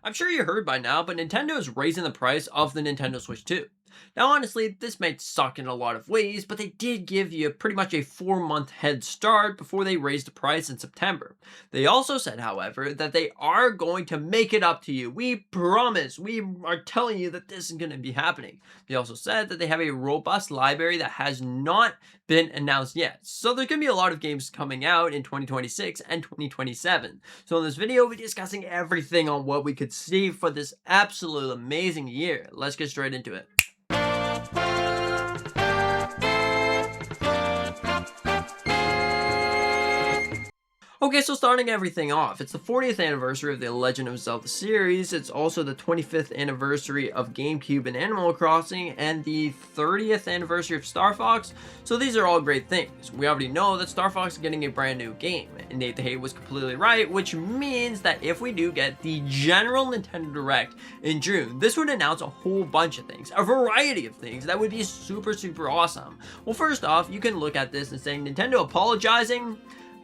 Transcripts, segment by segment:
I'm sure you heard by now, but Nintendo is raising the price of the Nintendo Switch 2. Now, honestly, this may suck in a lot of ways, but they did give you pretty much a 4-month head start before they raised the price in September. They also said, however, that they are going to make it up to you. We promise. We are telling you that this is going to be happening. They also said that they have a robust library that has not been announced yet. So there's going to be a lot of games coming out in 2026 and 2027. So in this video, we'll be discussing everything on what we could see for this absolute amazing year. Let's get straight into it. Okay, so starting everything off, it's the 40th anniversary of the Legend of Zelda series, it's also the 25th anniversary of GameCube and Animal Crossing, and the 30th anniversary of Star Fox, so these are all great things. We already know that Star Fox is getting a brand new game, and Nate the Hay was completely right, which means that if we do get the general Nintendo Direct in June, this would announce a whole bunch of things, a variety of things that would be super awesome. Well, first off, you can look at this and saying Nintendo apologizing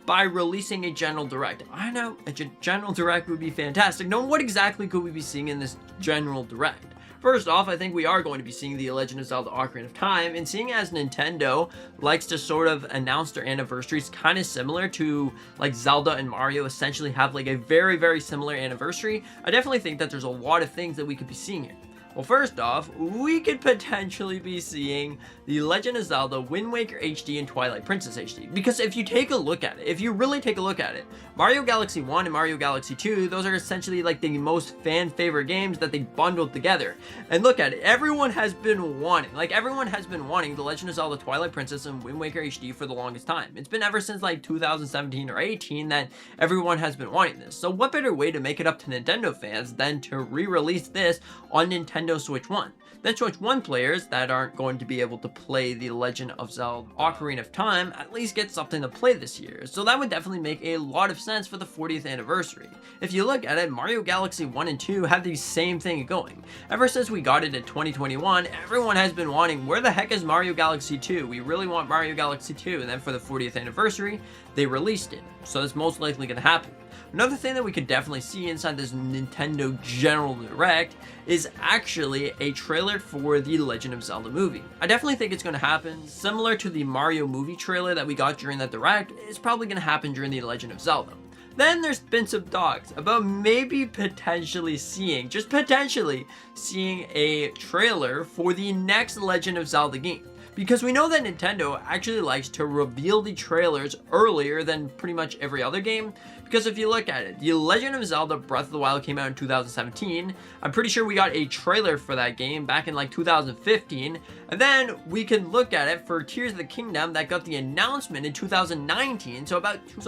by releasing a general direct. I know a general direct would be fantastic. Now, what exactly could we be seeing in this general direct? First off, I think we are going to be seeing the Legend of Zelda Ocarina of Time, and seeing as Nintendo likes to sort of announce their anniversaries kind of similar to like Zelda and Mario essentially have like a very similar anniversary, I definitely think that there's a lot of things that we could be seeing here. Well, first off, we could potentially be seeing The Legend of Zelda Wind Waker HD and Twilight Princess HD. Because if you take a look at it, if you really take a look at it, Mario Galaxy 1 and Mario Galaxy 2, those are essentially like the most fan favorite games that they bundled together. And look at it, everyone has been wanting The Legend of Zelda Twilight Princess and Wind Waker HD for the longest time. It's been ever since like 2017 or 18 that everyone has been wanting this. So what better way to make it up to Nintendo fans than to re-release this on Nintendo Switch 1. Then Switch 1 players that aren't going to be able to play The Legend of Zelda Ocarina of Time at least get something to play this year. So that would definitely make a lot of sense for the 40th anniversary. If you look at it, Mario Galaxy 1 and 2 have the same thing going. Ever since we got it in 2021, everyone has been wanting, where the heck is Mario Galaxy 2? We really want Mario Galaxy 2. And then for the 40th anniversary, they released it. So that's most likely going to happen. Another thing that we could definitely see inside this Nintendo General Direct is actually a trailer for the Legend of Zelda movie. I definitely think it's going to happen. Similar to the Mario movie trailer that we got during that Direct, it's probably going to happen during the Legend of Zelda. Then there's been some talks about maybe potentially seeing, just potentially seeing a trailer for the next Legend of Zelda game. Because we know that Nintendo actually likes to reveal the trailers earlier than pretty much every other game. Because if you look at it, The Legend of Zelda Breath of the Wild came out in 2017. I'm pretty sure we got a trailer for that game back in like 2015. And then we can look at it for Tears of the Kingdom that got the announcement in 2019. So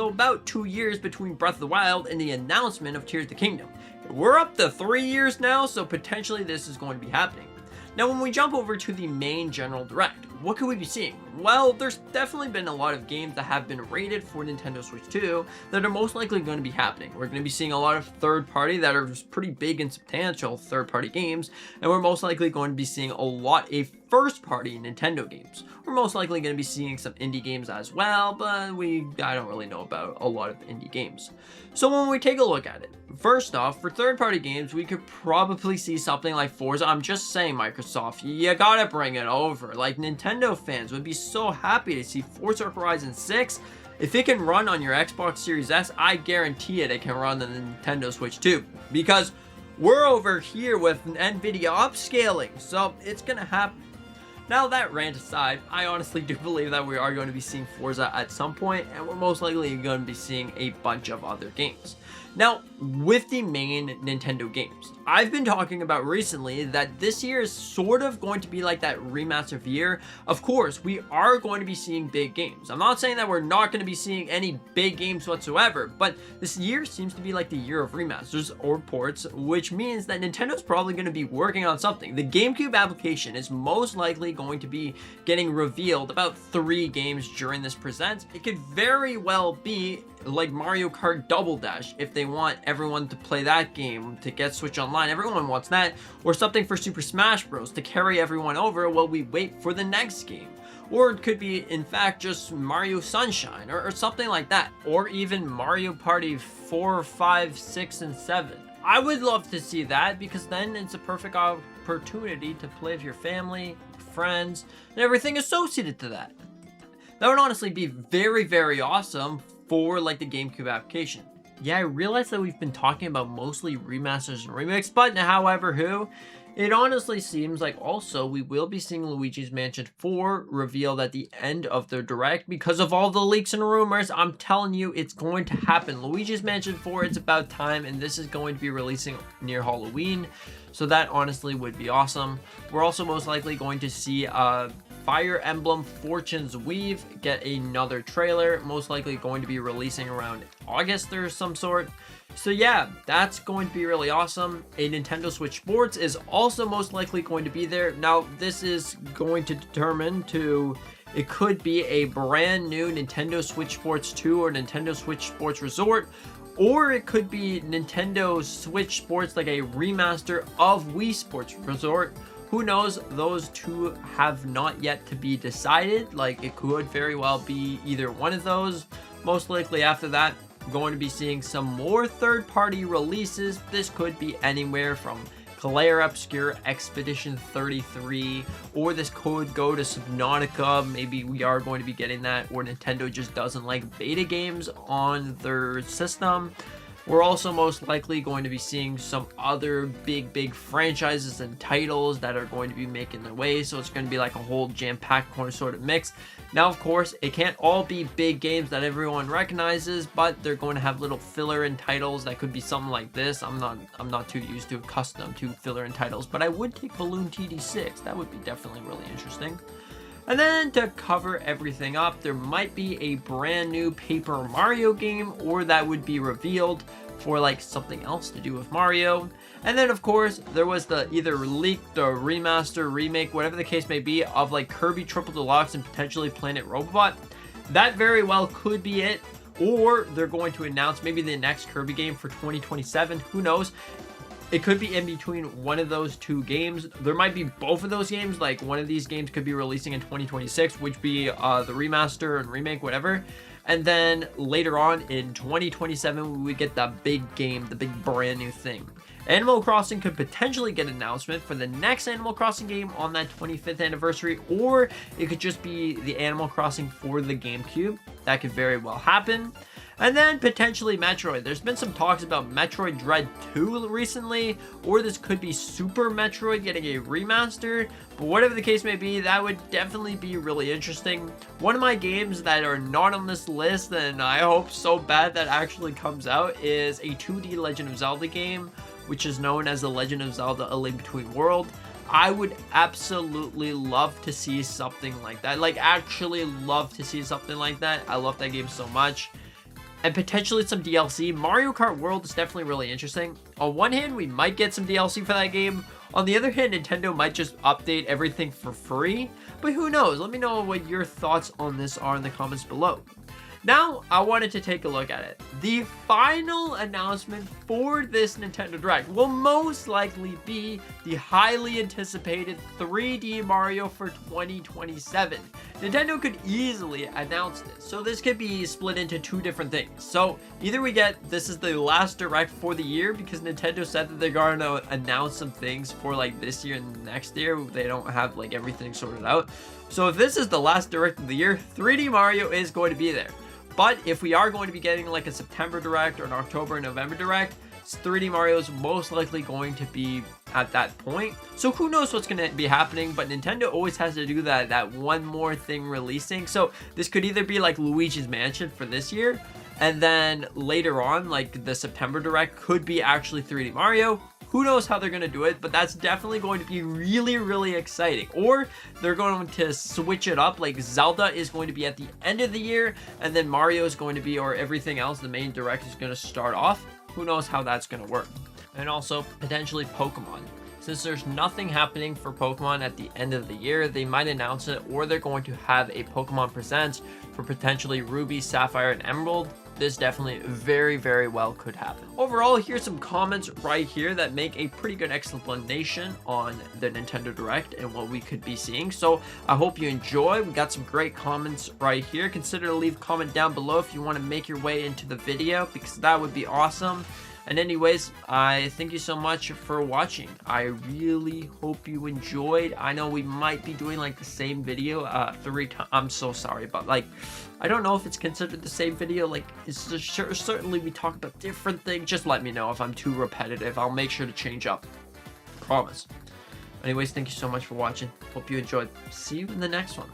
about 2 years between Breath of the Wild and the announcement of Tears of the Kingdom. We're up to 3 years now, so potentially this is going to be happening. Now, when we jump over to the main General Direct, what could we be seeing? Well, there's definitely been a lot of games that have been rated for Nintendo Switch 2 that are most likely going to be happening. We're going to be seeing a lot of third-party that are pretty big and substantial third-party games, and we're most likely going to be seeing a lot of first-party Nintendo games. We're most likely going to be seeing some indie games as well, but I don't really know about a lot of indie games. So when we take a look at it, first off, for third-party games, we could probably see something like Forza. I'm just saying, Microsoft, you gotta bring it over. Like, Nintendo fans would be so happy to see Forza Horizon 6. If it can run on your Xbox Series S, I guarantee it can run on the Nintendo Switch 2. Because we're over here with NVIDIA upscaling, so it's gonna happen. Now, that rant aside, I honestly do believe that we are going to be seeing Forza at some point, and we're most likely going to be seeing a bunch of other games. Now, with the main Nintendo games, I've been talking about recently that this year is sort of going to be like that remaster year. Of course, we are going to be seeing big games. I'm not saying that we're not going to be seeing any big games whatsoever, but this year seems to be like the year of remasters or ports, which means that Nintendo's probably going to be working on something. The GameCube application is most likely going to be getting revealed about 3 games during this present. It could very well be like Mario Kart Double Dash if they want everyone to play that game to get Switch Online. Everyone wants that. Or something for Super Smash Bros. To carry everyone over while we wait for the next game. Or it could be, in fact, just Mario Sunshine or something like that. Or even Mario Party 4, 5, 6, and 7. I would love to see that, because then it's a perfect opportunity to play with your family, friends, and everything associated to that. That would honestly be very, very awesome for like the GameCube application. Yeah, I realize that we've been talking about mostly remasters and remakes, but however, it honestly seems like also we will be seeing Luigi's Mansion 4 revealed at the end of the direct because of all the leaks and rumors. I'm telling you, it's going to happen. Luigi's Mansion 4, it's about time, and this is going to be releasing near Halloween, so that honestly would be awesome. We're also most likely going to see Fire Emblem Fortune's Weave get another trailer, most likely going to be releasing around August or some sort. So yeah, that's going to be really awesome. A Nintendo Switch Sports is also most likely going to be there. Now, this is going to determine it could be a brand new Nintendo Switch Sports 2 or Nintendo Switch Sports Resort, or it could be Nintendo Switch Sports, like a remaster of Wii Sports Resort. Who knows? Those two have not yet to be decided. Like, it could very well be either one of those. Most likely after that, going to be seeing some more third-party releases. This could be anywhere from Clair Obscure Expedition 33, or this could go to Subnautica. Maybe we are going to be getting that, or Nintendo just doesn't like beta games on their system. We're also most likely going to be seeing some other big franchises and titles that are going to be making their way, so it's going to be like a whole jam-packed sort of mix. Now, of course, it can't all be big games that everyone recognizes, but they're going to have little filler in titles that could be something like this. I'm not too accustomed to filler in titles, but I would take Balloon TD6. That would be definitely really interesting. And then to cover everything up, there might be a brand new Paper Mario game, or that would be revealed for like something else to do with Mario. And then of course, there was the either leaked or remaster, remake, whatever the case may be, of like Kirby Triple Deluxe and potentially Planet Robobot. That very well could be it. Or they're going to announce maybe the next Kirby game for 2027. Who knows? It could be in between one of those two games. There might be both of those games. Like, one of these games could be releasing in 2026, which be the remaster and remake, whatever. And then later on in 2027, we would get the big game, the big brand new thing. Animal Crossing could potentially get an announcement for the next Animal Crossing game on that 25th anniversary, or it could just be the Animal Crossing for the GameCube. That could very well happen. And then potentially Metroid. There's been some talks about Metroid Dread 2 recently, or this could be Super Metroid getting a remaster. But whatever the case may be, that would definitely be really interesting. One of my games that are not on this list, and I hope so bad that actually comes out, is a 2D Legend of Zelda game, which is known as The Legend of Zelda: A Link Between Worlds. I would absolutely love to see something like that. Like, actually love to see something like that. I love that game so much. And potentially some DLC. Mario Kart World is definitely really interesting. On one hand, we might get some DLC for that game. On the other hand, Nintendo might just update everything for free. But who knows? Let me know what your thoughts on this are in the comments below. Now, I wanted to take a look at it. The final announcement for this Nintendo Direct will most likely be the highly anticipated 3D Mario for 2027. Nintendo could easily announce this, so this could be split into two different things. So either we get this is the last Direct for the year, because Nintendo said that they're going to announce some things for like this year and next year. They don't have like everything sorted out. So if this is the last Direct of the year, 3D Mario is going to be there. But if we are going to be getting like a September Direct or an October and November Direct, 3D Mario is most likely going to be at that point. So who knows what's going to be happening, but Nintendo always has to do that one more thing releasing. So this could either be like Luigi's Mansion for this year, and then later on, like the September Direct could be actually 3D Mario. Who knows how they're going to do it, but that's definitely going to be really, really exciting. Or they're going to switch it up, like Zelda is going to be at the end of the year, and then Mario is going to be, or everything else, the main Direct is going to start off. Who knows how that's going to work. And also, potentially Pokemon. Since there's nothing happening for Pokemon at the end of the year, they might announce it, or they're going to have a Pokemon Presents for potentially Ruby, Sapphire, and Emerald. This definitely very, very well could happen. Overall, here's some comments right here that make a pretty good explanation on the Nintendo Direct and what we could be seeing. So I hope you enjoy. We got some great comments right here. Consider to leave a comment down below if you want to make your way into the video, because that would be awesome. And anyways, I thank you so much for watching. I really hope you enjoyed. I know we might be doing like the same video 3 times. I'm so sorry, but like, I don't know if it's considered the same video. Like, it's just certainly we talk about different things. Just let me know if I'm too repetitive. I'll make sure to change up. Promise. Anyways, thank you so much for watching. Hope you enjoyed. See you in the next one.